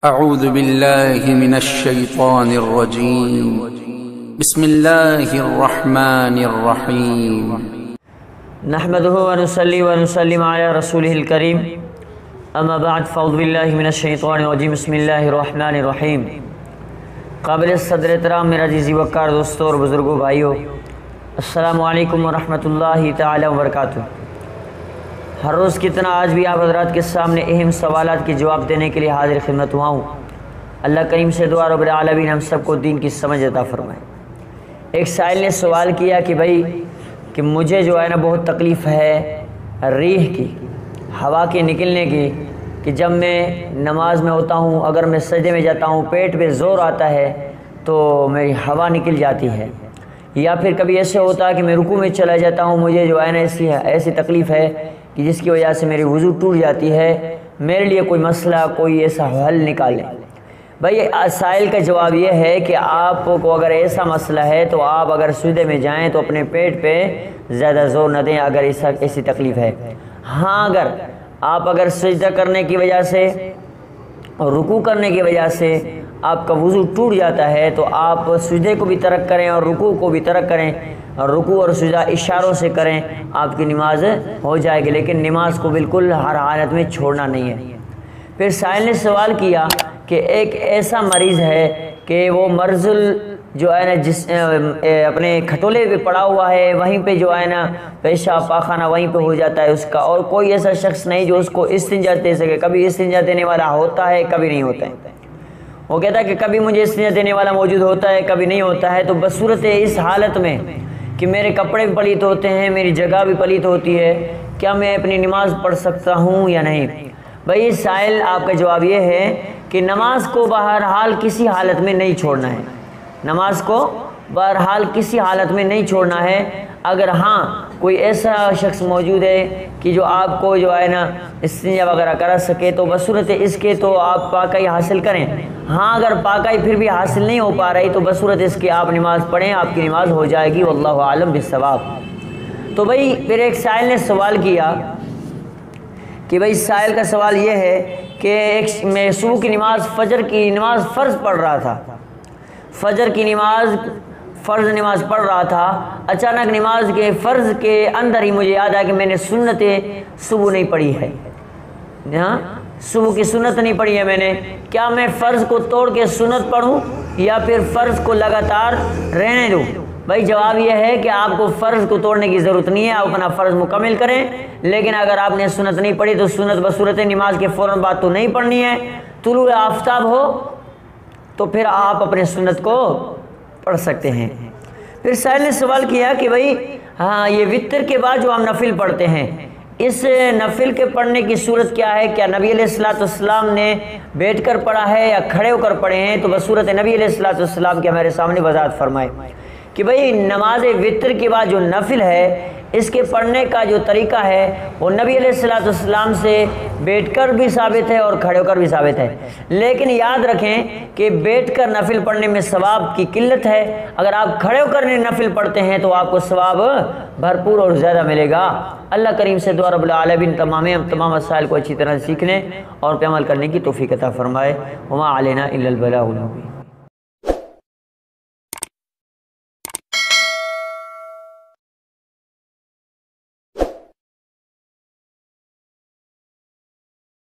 اعوذ باللہ من الشیطان الرجیم بسم اللہ الرحمن الرحیم نحمده ونصلي ونسلم على رسوله الكريم اما بعد فاعوذ باللہ من الشیطان الرجیم بسم اللہ الرحمن الرحیم۔ قابل صدر احترام میرا عزیزی وقار دوستوں اور بزرگوں بھائیوں، السلام علیکم ورحمۃ اللہ تعالی وبرکاتہ۔ ہر روز کی طرح آج بھی آپ حضرات کے سامنے اہم سوالات کے جواب دینے کے لیے حاضر خدمت ہوا ہوں۔ اللہ کریم سے دعا رب العالمین ہم سب کو دین کی سمجھ عطا فرمائے۔ ایک سائل نے سوال کیا کہ بھائی کہ مجھے جو ہے نا بہت تکلیف ہے ریح کی، ہوا کے نکلنے کی، کہ جب میں نماز میں ہوتا ہوں اگر میں سجدے میں جاتا ہوں پیٹ پہ زور آتا ہے تو میری ہوا نکل جاتی ہے، یا پھر کبھی ایسے ہوتا ہے کہ میں رکوع میں چلا جاتا ہوں مجھے جو ہے نا ایسی تکلیف ہے کہ جس کی وجہ سے میری وضو ٹوٹ جاتی ہے، میرے لیے کوئی مسئلہ کوئی ایسا حل نکالیں۔ بھائی سائل کا جواب یہ ہے کہ آپ کو اگر ایسا مسئلہ ہے تو آپ اگر سجدے میں جائیں تو اپنے پیٹ پہ زیادہ زور نہ دیں اگر ایسی تکلیف ہے۔ ہاں اگر سجدہ کرنے کی وجہ سے اور رکوع کرنے کی وجہ سے آپ کا وضو ٹوٹ جاتا ہے تو آپ سجدے کو بھی ترک کریں اور رکوع کو بھی ترک کریں، اور رکوع اور سجدہ اشاروں سے کریں، آپ کی نماز ہو جائے گی، لیکن نماز کو بالکل ہر حالت میں چھوڑنا نہیں ہے۔ پھر سائل نے سوال کیا کہ ایک ایسا مریض ہے کہ وہ مرض جو ہے نا جس اپنے کھٹولے پہ پڑا ہوا ہے، وہیں پہ جو ہے نا پیشاب پاخانہ وہیں پہ ہو جاتا ہے اس کا، اور کوئی ایسا شخص نہیں جو اس کو استنجا دے سکے، کبھی استنجا دینے والا ہوتا ہے کبھی نہیں ہوتا ہے۔ وہ کہتا ہے کہ کبھی مجھے استنجا دینے والا موجود ہوتا ہے کبھی نہیں ہوتا ہے، تو بصورت اس حالت میں کہ میرے کپڑے بھی پلیت ہوتے ہیں، میری جگہ بھی پلیت ہوتی ہے، کیا میں اپنی نماز پڑھ سکتا ہوں یا نہیں؟ بھائی سائل آپ کا جواب یہ ہے کہ نماز کو بہرحال کسی حالت میں نہیں چھوڑنا ہے، نماز کو بہرحال کسی حالت میں نہیں چھوڑنا ہے۔ اگر ہاں کوئی ایسا شخص موجود ہے کہ جو آپ کو جو ہے نا استنجا وغیرہ کرا سکے تو بصورت اس کے تو آپ پاکائی حاصل کریں۔ ہاں اگر پاکائی پھر بھی حاصل نہیں ہو پا رہی تو بصورت اس کے آپ نماز پڑھیں، آپ کی نماز ہو جائے گی، واللہ عالم بالصواب۔ تو بھائی پھر ایک سائل نے سوال کیا کہ بھائی سائل کا سوال یہ ہے کہ میں صبح کی نماز فجر کی نماز فرض پڑھ رہا تھا، فجر کی نماز فرض نماز پڑھ رہا تھا، اچانک نماز کے فرض کے اندر ہی مجھے یاد آیا کہ میں نے سنت صبح نہیں پڑھی ہے، صبح کی سنت نہیں پڑھی ہے میں نے، کیا میں فرض کو توڑ کے سنت پڑھوں یا پھر فرض کو لگاتار رہنے دوں؟ بھائی جواب یہ ہے کہ آپ کو فرض کو توڑنے کی ضرورت نہیں ہے، آپ اپنا فرض مکمل کریں، لیکن اگر آپ نے سنت نہیں پڑھی تو سنت بصورت نماز کے فوراً بعد تو نہیں پڑھنی ہے، طلوع آفتاب ہو تو پھر آپ اپنے سنت کو پڑھ سکتے ہیں۔ پھر سائل نے سوال کیا کہ بھائی ہاں یہ وتر کے بعد جو ہم نفل پڑھتے ہیں اس نفل کے پڑھنے کی صورت کیا ہے؟ کیا نبی علیہ الصلوۃ والسلام نے بیٹھ کر پڑھا ہے یا کھڑے ہو کر پڑھے ہیں؟ تو بصورت نبی علیہ الصلوۃ والسلام کے ہمارے سامنے وضاحت فرمائے کہ بھئی نماز وتر کے بعد جو نفل ہے اس کے پڑھنے کا جو طریقہ ہے وہ نبی علیہ الصلوۃ والسلام سے بیٹھ کر بھی ثابت ہے اور کھڑے ہو کر بھی ثابت ہے، لیکن یاد رکھیں کہ بیٹھ کر نفل پڑھنے میں ثواب کی قلت ہے، اگر آپ کھڑے ہو کر نفل پڑھتے ہیں تو آپ کو ثواب بھرپور اور زیادہ ملے گا۔ اللہ کریم سے دعا رب العالمین تمام مسائل کو اچھی طرح سیکھنے اور پہ عمل کرنے کی توفیق عطا فرمائے۔ وما علینا الا البلاغ المبین۔